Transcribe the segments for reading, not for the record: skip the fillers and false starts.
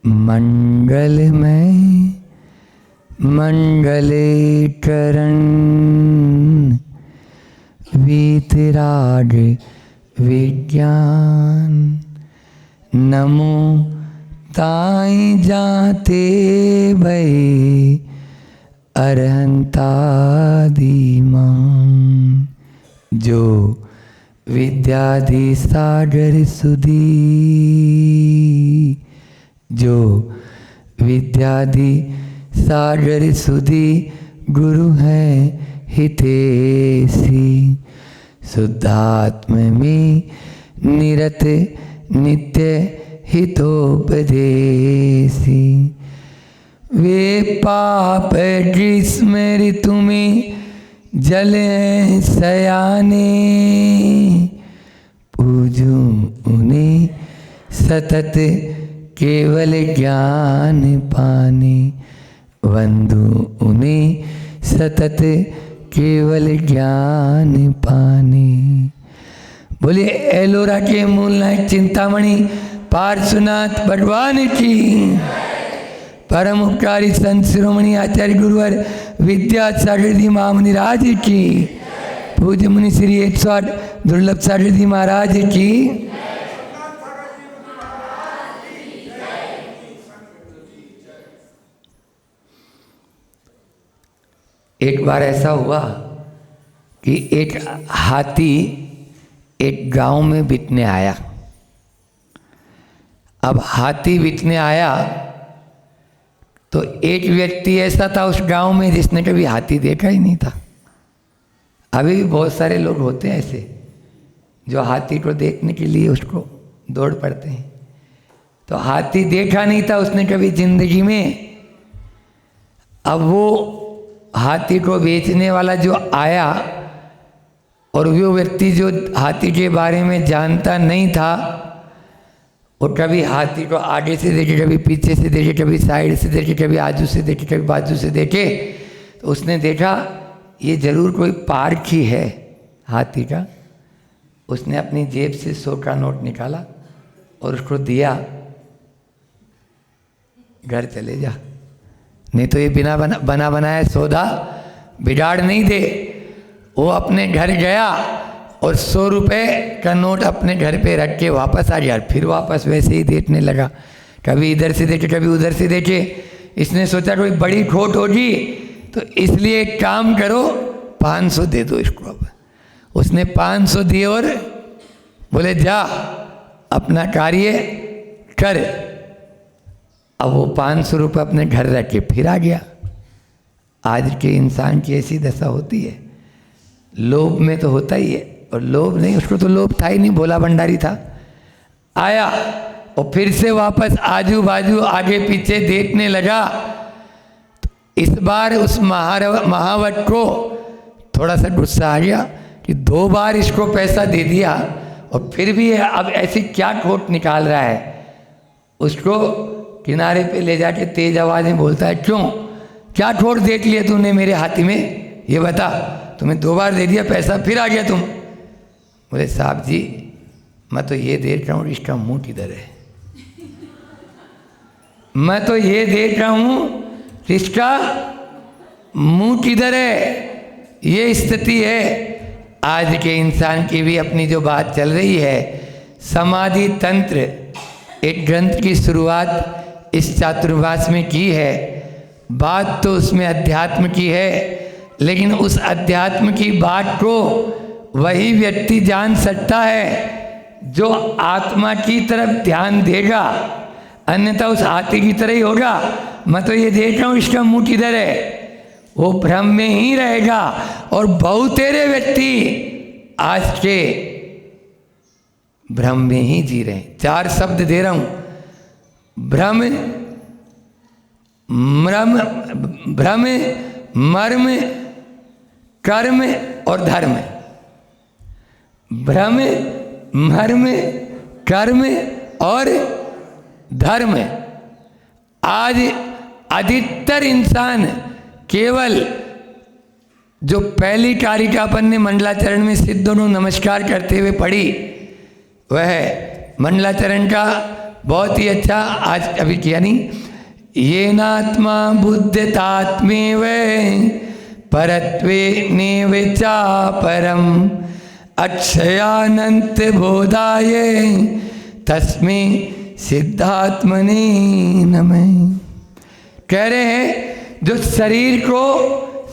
मंगलमय मंगलेचरण वीतराग विज्ञान नमो ताई जाते भई अरहंतादिमान जो विद्याधि सागर सुधी जो विद्याधि सागर सुधी गुरु है हितेशी शुद्धात्म में निरत नित्य हितोपदेशी वे पाप जिसमें ऋतु में जले सयाने पूजू उन्हें सतत केवल ज्ञान पाने वंदू उन्हें सतत केवल ज्ञान पाने। बोलिए एलोरा के मूल नायक चिंतामणि पार्श्वनाथ भगवान की, परम उपकारी संत शिरोमणि आचार्य गुरुवर विद्यासागर जी महामुनि राज की, पूज्य मुनि श्री 108 दुर्लभ सागर जी महाराज की। एक बार ऐसा हुआ कि एक हाथी एक गांव में बितने आया। अब हाथी बितने आया तो एक व्यक्ति ऐसा था उस गांव में जिसने कभी हाथी देखा ही नहीं था। अभी भी बहुत सारे लोग होते हैं ऐसे जो हाथी को देखने के लिए उसको दौड़ पड़ते हैं। तो हाथी देखा नहीं था उसने कभी जिंदगी में। अब वो हाथी को बेचने वाला जो आया और वो व्यक्ति जो हाथी के बारे में जानता नहीं था, वो कभी हाथी को आगे से देखे, कभी पीछे से देखे, कभी साइड से देखे, कभी आजू से देखे, कभी बाजू से देखे। तो उसने देखा ये जरूर कोई पार्क ही है हाथी का। उसने अपनी जेब से 100 का नोट निकाला और उसको दिया, घर चले जा, नहीं तो ये बिना बना बनाया सौदा बिगाड़ नहीं दे। वो अपने घर गया और 100 रुपये का नोट अपने घर पे रख के वापस आ गया। फिर वापस वैसे ही देखने लगा, कभी इधर से देखे, कभी उधर से देखे। इसने सोचा कोई बड़ी खोट होगी तो इसलिए एक काम करो 500 दे दो इसको। अब उसने 500 दिए और बोले जा अपना कार्य कर। अब वो 500 रुपये अपने घर रख के फिर आ गया। आज के इंसान की ऐसी दशा होती है, लोभ में तो होता ही है, और लोभ नहीं, उसको तो लोभ था ही नहीं, भोला भंडारी था। आया और फिर से वापस आजू बाजू आगे पीछे देखने लगा। तो इस बार उस महावत को थोड़ा सा गुस्सा आ गया कि 2 बार इसको पैसा दे दिया और फिर भी अब ऐसी क्या खोट निकाल रहा है। उसको किनारे पे ले जाके तेज आवाज में बोलता है, क्यों, क्या खोट देख लिया तूने मेरे हाथी में, ये बता। तुम्हें 2 बार दे दिया पैसा, फिर आ गया तुम। बोले साहब जी मैं तो ये देख रहा हूँ इसका मुंह किधर है, मैं तो ये देख रहा हूँ इसका मुंह किधर है। ये स्थिति है आज के इंसान की भी। अपनी जो बात चल रही है समाधि तंत्र, एक ग्रंथ की शुरुआत इस चातुर्मास में की है। बात तो उसमें अध्यात्म की है, लेकिन उस अध्यात्म की बात को वही व्यक्ति जान सकता है जो आत्मा की तरफ ध्यान देगा, अन्यथा उस हाथी की तरह ही होगा। मैं तो ये देख रहा हूँ इसका मुंह किधर है, वो भ्रम में ही रहेगा। और बहुतेरे व्यक्ति आज के भ्रम में ही जी रहे हैं। 4 शब्द दे रहा हूँ, भ्रम, भ्रम, मर्म, कर्म और धर्म। भ्रम, मर्म, कर्म और धर्म। आज अधिकतर इंसान केवल जो पहली कारिका अपन ने मंडलाचरण में सिद्धों नमस्कार करते हुए पढ़ी, वह मंडलाचरण का बहुत ही अच्छा आज अभी किया नहीं। ये नात्मा बुद्धतात्मेव परत्वे नेव चापरम अक्षयानंत बोधाय तस्मै सिद्धात्मने नमः। कह रहे हैं जो शरीर को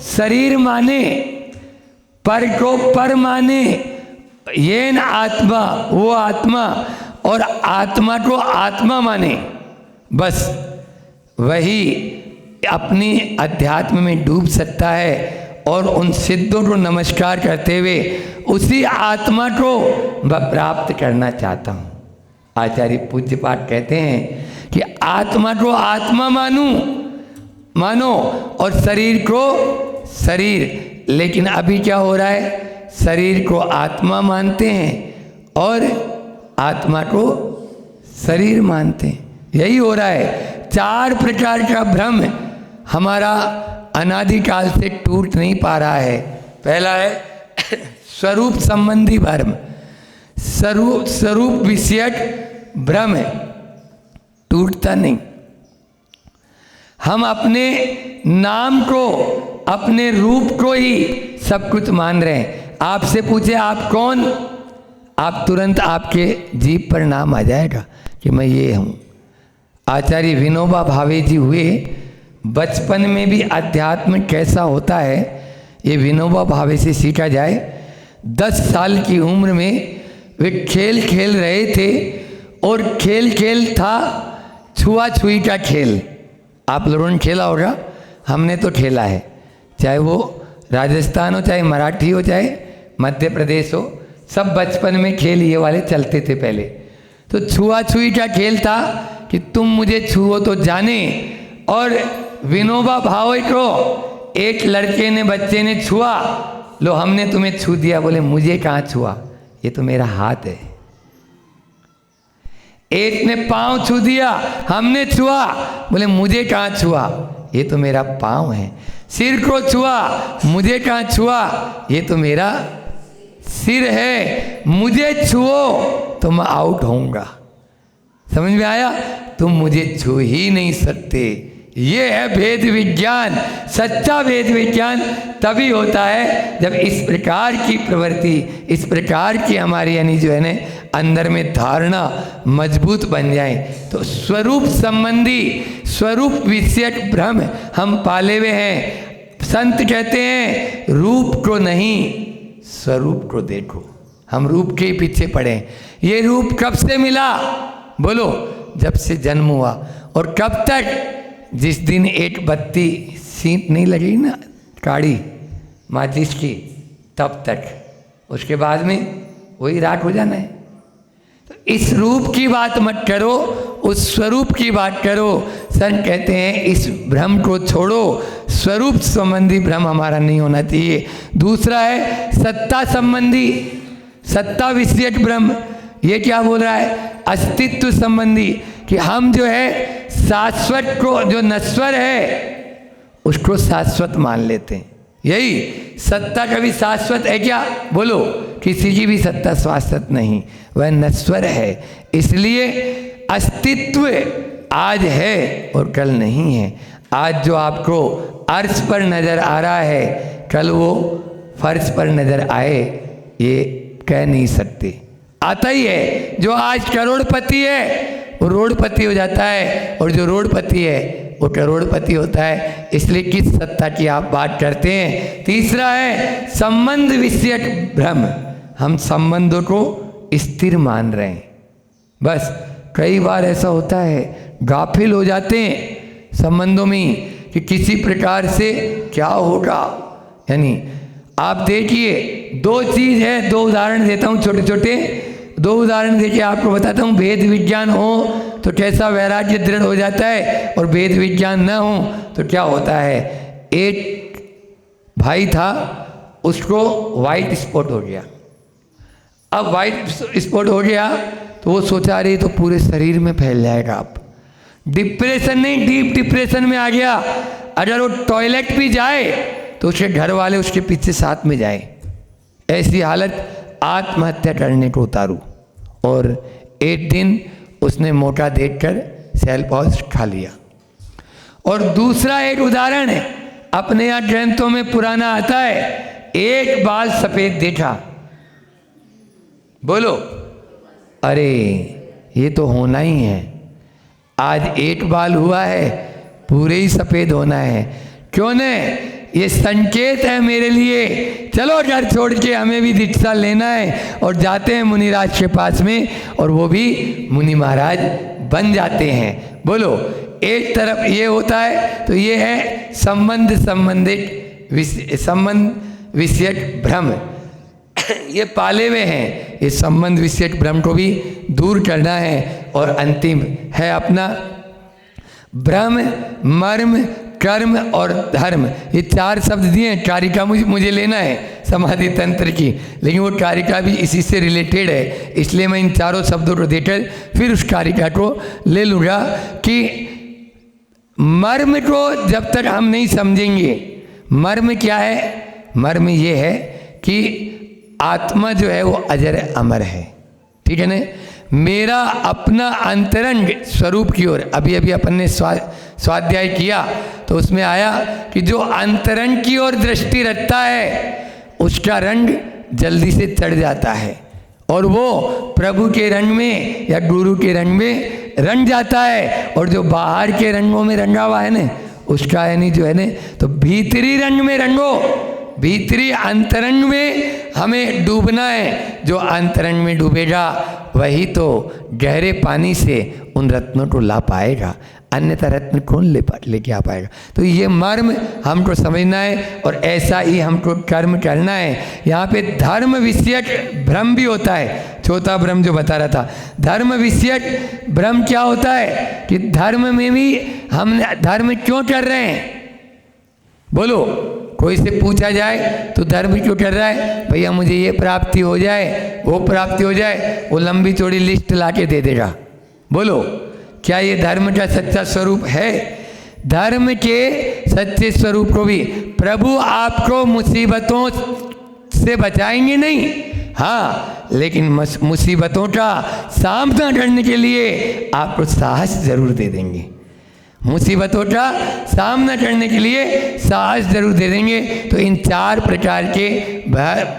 शरीर माने, पर को पर माने, ये न आत्मा वो आत्मा, और आत्मा को आत्मा माने, बस वही अपनी अध्यात्म में डूब सकता है। और उन सिद्धों को नमस्कार करते हुए उसी आत्मा को प्राप्त करना चाहता हूँ। आचार्य पूज्य पाठ कहते हैं कि आत्मा को आत्मा मानो और शरीर को शरीर। लेकिन अभी क्या हो रहा है, शरीर को आत्मा मानते हैं और आत्मा को शरीर मानते हैं। यही हो रहा है। 4 प्रकार का भ्रम हमारा अनादिकाल से टूट नहीं पा रहा है। पहला है स्वरूप संबंधी भ्रम, स्वरूप विषयक भ्रम है, टूटता नहीं। हम अपने नाम को, अपने रूप को ही सब कुछ मान रहे हैं। आपसे पूछे आप कौन, आप तुरंत आपके जीभ पर नाम आ जाएगा कि मैं ये हूँ। आचार्य विनोबा भावे जी हुए, बचपन में भी अध्यात्म कैसा होता है ये विनोबा भावे से सीखा जाए। 10 साल की उम्र में वे खेल खेल रहे थे और खेल था छुआछुई का खेल। आप लोगों ने खेला होगा, हमने तो खेला है। चाहे वो राजस्थान हो, चाहे मराठी हो, चाहे मध्य प्रदेश हो, सब बचपन में खेल ये वाले चलते थे पहले। तो छुआछुई का खेल था कि तुम मुझे छुओ तो जाने। और विनोबा भावे को एक लड़के ने, बच्चे ने छुआ, लो हमने तुम्हें छू दिया। बोले मुझे कहाँ छुआ, ये तो मेरा हाथ है। एक ने पांव छू दिया, हमने छुआ, बोले मुझे कहाँ छुआ, ये तो मेरा पांव है। सिर को छुआ, मुझे कहाँ छुआ, ये तो मेरा सिर है। मुझे छुओ तो मैं आउट होऊंगा। समझ में आया? तुम मुझे छू ही नहीं सकते। ये है भेद विज्ञान। सच्चा भेद विज्ञान तभी होता है जब इस प्रकार की प्रवृत्ति, इस प्रकार की हमारी यानी जो है ना अंदर में धारणा मजबूत बन जाए। तो स्वरूप संबंधी, स्वरूप विषयक भ्रम हम पाले हुए हैं। संत कहते हैं रूप को नहीं, स्वरूप को देखो। हम रूप के पीछे पड़े। ये रूप कब से मिला? बोलो, जब से जन्म हुआ। और कब तक? जिस दिन एक बत्ती सींट नहीं लगी ना, काड़ी माचिस की, तब तक। उसके बाद में वही राख हो जाना है। तो इस रूप की बात मत करो, उस स्वरूप की बात करो। संत कहते हैं इस भ्रम को छोड़ो। स्वरूप संबंधी भ्रम हमारा नहीं होना चाहिए। दूसरा है सत्ता संबंधी, सत्ता विषयक भ्रम। ये क्या बोल रहा है? अस्तित्व संबंधी, कि हम जो है शाश्वत को, जो नश्वर है उसको शाश्वत मान लेते हैं। यही सत्ता कभी शाश्वत है क्या? बोलो, किसी की भी सत्ता शाश्वत नहीं, वह नश्वर है। इसलिए अस्तित्व आज है और कल नहीं है। आज जो आपको अर्श पर नजर आ रहा है, कल वो फर्श पर नजर आए ये कह नहीं सकते। आता ही है। जो आज करोड़पति है वो रोडपति हो जाता है, और जो रोडपति है वो करोड़पति होता है। इसलिए किस सत्ता की आप बात करते हैं? तीसरा है संबंध विषयक भ्रम। हम संबंधों को स्थिर मान रहे हैं। बस कई बार ऐसा होता है, गाफिल हो जाते हैं संबंधों में कि किसी प्रकार से क्या होगा। यानी आप देखिए, 2 चीज़ है, 2 उदाहरण देता हूँ, छोटे छोटे 2 उदाहरण देके आपको बताता हूँ। भेद विज्ञान हो तो कैसा वैराग्य दृढ़ हो जाता है, और भेद विज्ञान न हो तो क्या होता है। एक भाई था, उसको वाइट स्पॉट हो गया। अब वाइट स्पॉट हो गया तो वो सोचा रही तो पूरे शरीर में फैल जाएगा। अब डिप्रेशन नहीं, डीप डिप्रेशन में आ गया। अगर वो टॉयलेट भी जाए तो उसके घर वाले उसके पीछे साथ में जाए। ऐसी हालत, आत्महत्या करने को उतारू। और एक दिन उसने मोटा देखकर शैलपौष खा लिया। और दूसरा एक उदाहरण है, अपने यहाँ ग्रंथों में पुराना आता है, एक बाल सफेद देखा, बोलो अरे ये तो होना ही है, आज एक बाल हुआ है, पूरे ही सफेद होना है, क्यों न ये संकेत है मेरे लिए, चलो घर छोड़ के हमें भी दीक्षा लेना है। और जाते हैं मुनिराज के पास में, और वो भी मुनि महाराज बन जाते हैं। बोलो, एक तरफ ये होता है, तो ये है संबंध विषयक भ्रम, ये पाले हुए हैं, ये संबंध विषयक भ्रम को भी दूर करना है। और अंतिम है अपना ब्रह्म, मर्म, कर्म और धर्म, ये 4 शब्द दिए हैं। कारिका मुझे लेना है समाधि तंत्र की, लेकिन वो कारिका भी इसी से रिलेटेड है, इसलिए मैं इन 4 शब्दों को देकर फिर उस कारिका को ले लूँगा कि मर्म को जब तक हम नहीं समझेंगे, मर्म क्या है, मर्म ये है कि आत्मा जो है वो अजर अमर है, ठीक है ना। मेरा अपना अंतरंग स्वरूप की ओर, अभी अभी अपन ने स्वाध्याय किया तो उसमें आया कि जो अंतरंग की ओर दृष्टि रखता है उसका रंग जल्दी से चढ़ जाता है, और वो प्रभु के रंग में या गुरु के रंग में रंग जाता है। और जो बाहर के रंगों में रंगा हुआ है ना, उसका यानी जो है ना, तो भीतरी रंग में रंगो, भीतरी अंतरंग में हमें डूबना है। जो अंतरंग में डूबेगा वही तो गहरे पानी से उन रत्नों को ला पाएगा, अन्यथा रत्न कौन लेके आ पाएगा। तो ये मर्म हमको समझना है, और ऐसा ही हमको कर्म करना है। यहाँ पे धर्म विषयक भ्रम भी होता है, चौथा भ्रम जो बता रहा था। धर्म विषयक भ्रम क्या होता है कि धर्म में भी हम धर्म क्यों कर रहे हैं, बोलो, कोई से पूछा जाए तो धर्म क्यों कर रहा है, भैया मुझे ये प्राप्ति हो जाए, वो प्राप्ति हो जाए, वो लंबी चौड़ी लिस्ट ला के दे देगा। बोलो, क्या ये धर्म का सच्चा स्वरूप है? धर्म के सच्चे स्वरूप को भी प्रभु आपको मुसीबतों से बचाएंगे नहीं, हाँ, लेकिन मुसीबतों का सामना करने के लिए आपको साहस जरूर दे देंगे। मुसीबतों का सामना करने के लिए साहस जरूर दे देंगे। तो इन 4 प्रकार के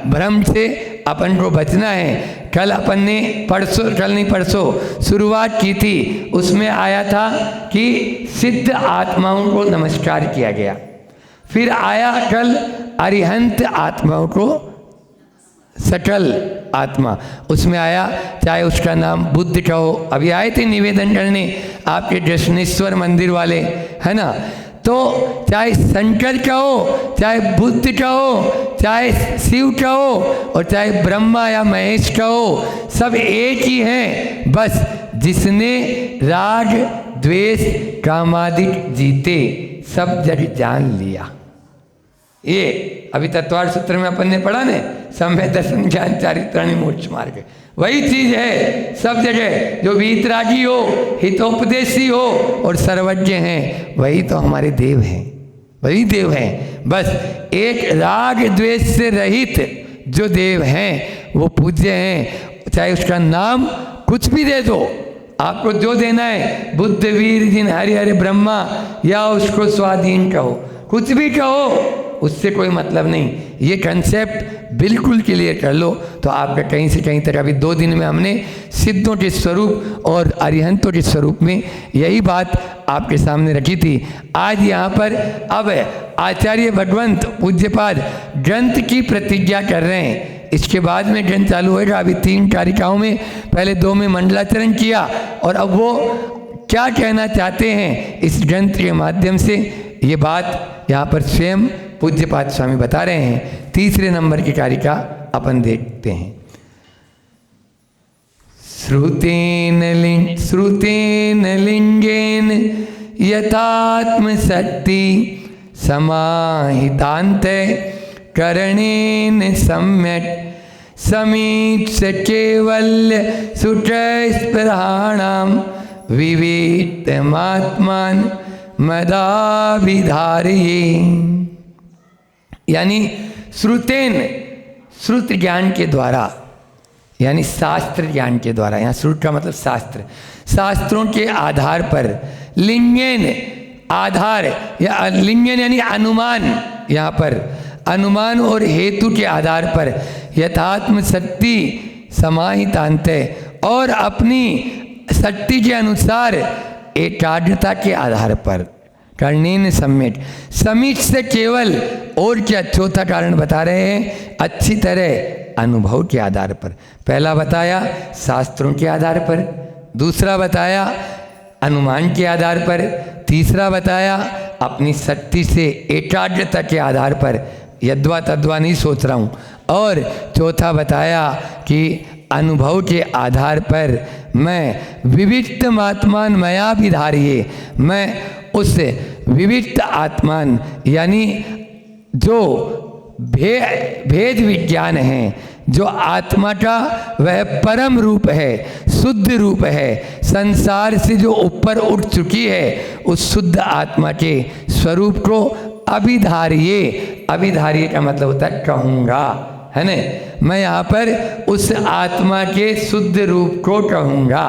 भ्रम से अपन को बचना है। कल अपन ने परसों शुरुआत की थी, उसमें आया था कि सिद्ध आत्माओं को नमस्कार किया गया। फिर आया कल अरिहंत आत्माओं को सकल आत्मा, उसमें आया चाहे उसका नाम बुद्ध का हो, अभी आए थे निवेदन करने आपके दर्शनेश्वर मंदिर वाले, है ना, तो चाहे शंकर का हो, चाहे बुद्ध का हो, चाहे शिव का हो, और चाहे ब्रह्मा या महेश का हो, सब एक ही हैं। बस जिसने राग द्वेष कामादिक जीते सब जग जान लिया। ये अभी तत्वार सूत्र में अपन ने पढ़ा ने, सम्यक दर्शन ज्ञान चारित्राणि मोक्ष मार्ग, वही चीज है सब जगह। जो वीतरागी हो, हितोपदेशी हो और सर्वज्ञ हैं, वही तो हमारे देव हैं, वही देव हैं। बस एक राग द्वेष से रहित जो देव हैं वो पूज्य हैं। चाहे उसका नाम कुछ भी दे दो, आपको जो देना है, बुद्ध वीर जिन हरि हरि ब्रह्मा, या उसको स्वाधीन कहो, कुछ भी कहो, उससे कोई मतलब नहीं। ये कंसेप्ट बिल्कुल क्लियर कर लो तो आपका कहीं से कहीं तक। अभी 2 दिन में हमने सिद्धों के स्वरूप और अरिहंतों के स्वरूप में यही बात आपके सामने रखी थी। आज यहाँ पर अब आचार्य भगवंत पूज्यपाद ग्रंथ की प्रतिज्ञा कर रहे हैं। इसके बाद में ग्रंथ चालू होगा। अभी 3 कारिकाओं में पहले 2 में मंडलाचरण किया, और अब वो क्या कहना चाहते हैं इस ग्रंथ के माध्यम से, ये बात यहाँ पर स्वयं पूज्यपाद स्वामी बता रहे हैं। 3रे नंबर की कारिका अपन देखते हैं। श्रुतेन लिंगेन यथात्म शक्ति समाहितान्त करणेन सम्यक् समीक्ष कैवल्य सुखस्पृहाणां विवेकमात्मान मदाभिधारये। यानी श्रुतेन, श्रुत ज्ञान के द्वारा, यानी शास्त्र ज्ञान के द्वारा, यहाँ श्रुत का मतलब शास्त्र, शास्त्रों के आधार पर, लिंगेन आधार या लिंगेन यानी अनुमान, यहाँ पर अनुमान और हेतु के आधार पर यथात्म शक्ति समाहितांते, और अपनी शक्ति के अनुसार एकाग्रता के आधार पर, कर्णेन सम्यक, समीच से केवल, और क्या चौथा कारण बता रहे हैं, अच्छी तरह अनुभव के आधार पर। पहला बताया शास्त्रों के आधार पर, दूसरा बताया अनुमान के आधार पर, तीसरा बताया अपनी शक्ति से एकाग्रता के आधार पर, यद्वा तद्वा नहीं सोच रहा हूँ, और चौथा बताया कि अनुभव के आधार पर मैं विविक्त आत्मान मया विधारिये, मैं उस विविक्त आत्मान यानी जो भेद विज्ञान है, जो आत्मा का वह परम रूप है, शुद्ध रूप है, संसार से जो ऊपर उठ चुकी है, उस शुद्ध आत्मा के स्वरूप को अभिधारिये, अभिधारिये का मतलब होता है कहूँगा, है न, मैं यहाँ पर उस आत्मा के शुद्ध रूप को कहूँगा।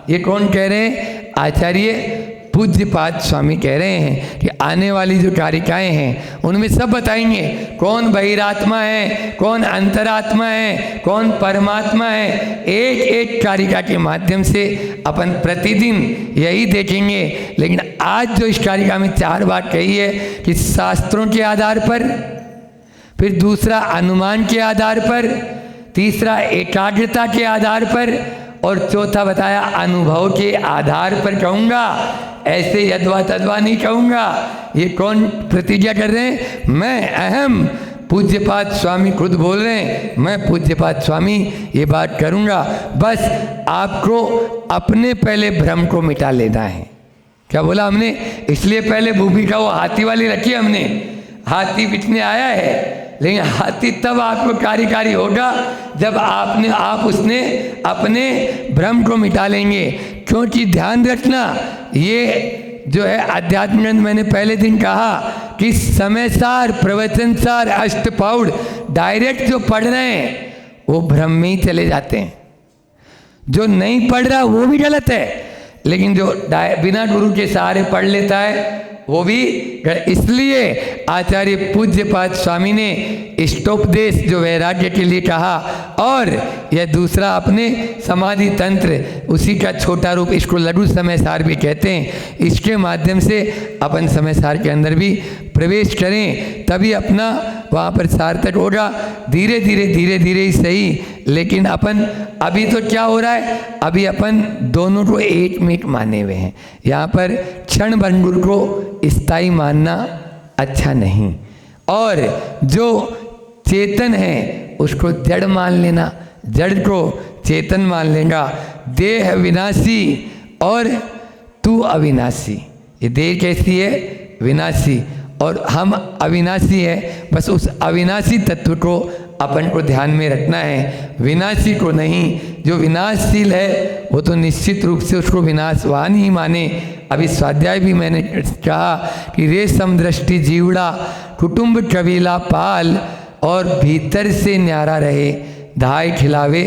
ये कौन कह रहे हैं? आचार्य पूज्यपाद स्वामी कह रहे हैं कि आने वाली जो कारिकाएं हैं उनमें सब बताएंगे कौन बहिरात्मा है, कौन अंतरात्मा है, कौन परमात्मा है। एक एक कारिका के माध्यम से अपन प्रतिदिन यही देखेंगे। लेकिन आज जो इस कारिका में 4 बात कही है कि शास्त्रों के आधार पर, फिर दूसरा अनुमान के आधार पर, तीसरा एकाग्रता के आधार पर, और चौथा बताया अनुभव के आधार पर कहूँगा, ऐसे यद्वा तद्वा नहीं कहूँगा। ये कौन प्रतिज्ञा कर रहे हैं? मैं, अहम पूज्यपाद स्वामी खुद बोल रहे हैं, मैं पूज्यपाद स्वामी ये बात करूँगा। बस आपको अपने पहले भ्रम को मिटा लेना है। क्या बोला हमने? इसलिए पहले भूमिका वो हाथी वाली रखी हमने, हाथी बिचने आया है, लेकिन हाथी तब आपको कार्यकारी होगा जब आप उसने अपने भ्रम को मिटा लेंगे। क्योंकि ध्यान रखना, ये जो है आध्यात्म ग्रंथ मैंने पहले दिन कहा कि समय सार, प्रवचन सार, अष्टपौड़ डायरेक्ट जो पढ़ रहे हैं वो भ्रम में ही चले जाते हैं। जो नहीं पढ़ रहा वो भी गलत है, लेकिन जो बिना गुरु के सहारे पढ़ लेता है वो भी। इसलिए आचार्य पूज्यपाद स्वामी ने इष्टोपदेश जो वैराग्य के लिए कहा, और यह दूसरा अपने समाधि तंत्र, उसी का छोटा रूप, इसको लघु समय सार भी कहते हैं। इसके माध्यम से अपन समय सार के अंदर भी प्रवेश करें, तभी अपना वहाँ पर सार्थक होगा। धीरे धीरे धीरे धीरे ही सही, लेकिन अपन अभी तो क्या हो रहा है, अभी अपन दोनों को एक मिनट माने हुए हैं। यहाँ पर क्षण भंगुर को स्थायी मानना अच्छा नहीं, और जो चेतन है उसको जड़ मान लेना, जड़ को चेतन मान लेगा। देह विनाशी और तू अविनाशी। ये देह कैसी है? विनाशी, और हम अविनाशी है। बस उस अविनाशी तत्व को अपन को ध्यान में रखना है, विनाशी को नहीं। जो विनाशशील है वो तो निश्चित रूप से उसको विनाशवान ही माने। अभी स्वाध्याय भी मैंने कहा कि रेशम दृष्टि जीवड़ा, कुटुंब कबीला पाल, और भीतर से न्यारा रहे, धाय खिलावे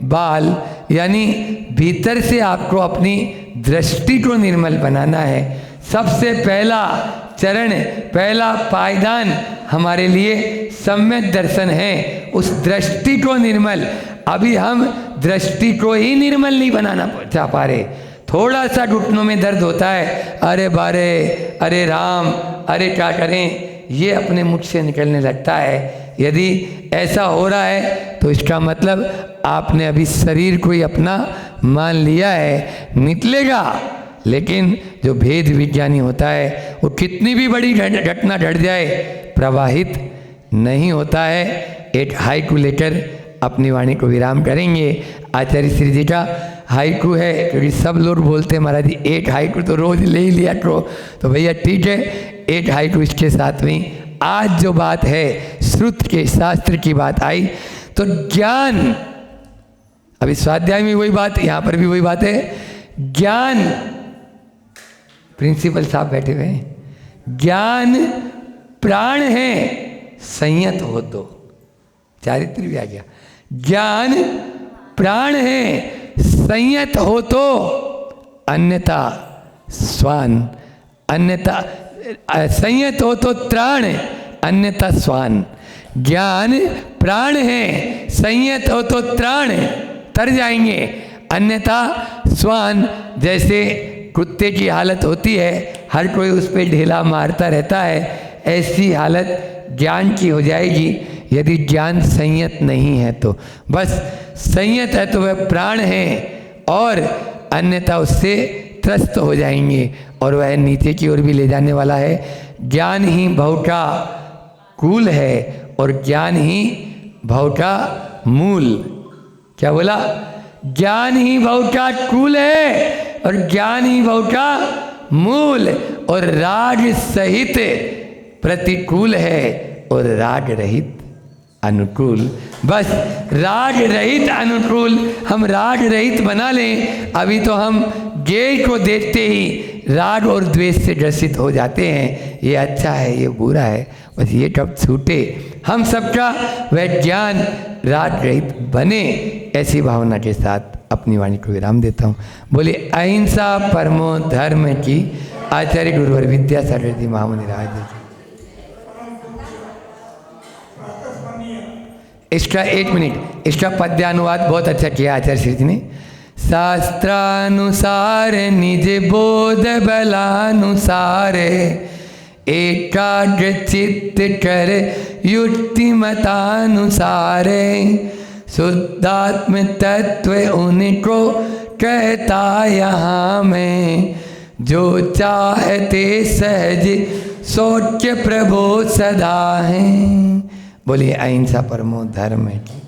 बाल। यानी भीतर से आपको अपनी दृष्टि को निर्मल बनाना है। सबसे पहला चरण, पहला पायदान हमारे लिए सम्यक दर्शन है। उस दृष्टि को निर्मल, अभी हम दृष्टि को ही निर्मल नहीं बनाना चाह पा रहे। थोड़ा सा घुटनों में दर्द होता है, अरे बारे, अरे राम, अरे क्या करें, ये अपने मुख से निकलने लगता है। यदि ऐसा हो रहा है तो इसका मतलब आपने अभी शरीर को ही अपना मान लिया है। निकलेगा, लेकिन जो भेद विज्ञानी होता है वो कितनी भी बड़ी घटना घट जाए प्रवाहित नहीं होता है। एक हाइकू लेकर अपनी वाणी को विराम करेंगे। आचार्य श्री जी का हाइकू है, क्योंकि सब लोग बोलते हैं महाराज जी एक हाइकू तो रोज ले ही लिया करो, तो भैया ठीक है, एक हाइकू इसके साथ में। आज जो बात है श्रुत के शास्त्र की बात आई, तो ज्ञान, अभी स्वाध्याय में वही बात, यहाँ पर भी वही बात है। ज्ञान, प्रिंसिपल साहब बैठे हुए हैं, ज्ञान प्राण है, संयत हो तो चारित्र भी आ गया। ज्ञान प्राण है, संयत हो तो अन्यथा स्वान, अन्यथा संयत हो तो त्राण, अन्यथा स्वान। ज्ञान प्राण है, संयत हो तो त्राण, तर जाएंगे, अन्यथा स्वान। जैसे कुत्ते की हालत होती है, हर कोई उस पर ढेला मारता रहता है, ऐसी हालत ज्ञान की हो जाएगी यदि ज्ञान संयत नहीं है तो। बस संयत है तो वह प्राण है, और अन्यथा उससे त्रस्त हो जाएंगे और वह नीचे की ओर भी ले जाने वाला है। ज्ञान ही भव का कूल है और ज्ञान ही भव का मूल। क्या बोला? ज्ञान ही भव का कूल है और ज्ञान ही भव का मूल, और राग सहित प्रतिकूल है और राग रहित अनुकूल। बस राग रहित अनुकूल, हम राग रहित बना लें। अभी तो हम ज्ञेय को देखते ही राग और द्वेष से ग्रसित हो जाते हैं, ये अच्छा है, ये बुरा है, बस ये कब छूटे हम सबका वह ज्ञान राग रहित बने। ऐसी भावना के साथ अपनी वाणी को विराम देता हूँ। बोले अहिंसा परमो धर्म की। आचार्य गुरुवर विद्यासागर जी महामुनि राज जी। इसका 1 मिनट, इसका पद्यानुवाद बहुत अच्छा किया आचार्य श्री जी ने। शास्त्रानुसार निज बोध बलानुसार, एकाग्र चित्त कर युक्ति मतानुसार, शुद्धात्म तत्व उनको कहता यहाँ में, जो चाहते सहज सोच प्रभो सदा हैं। बोलिए अहिंसा परमो धर्म की।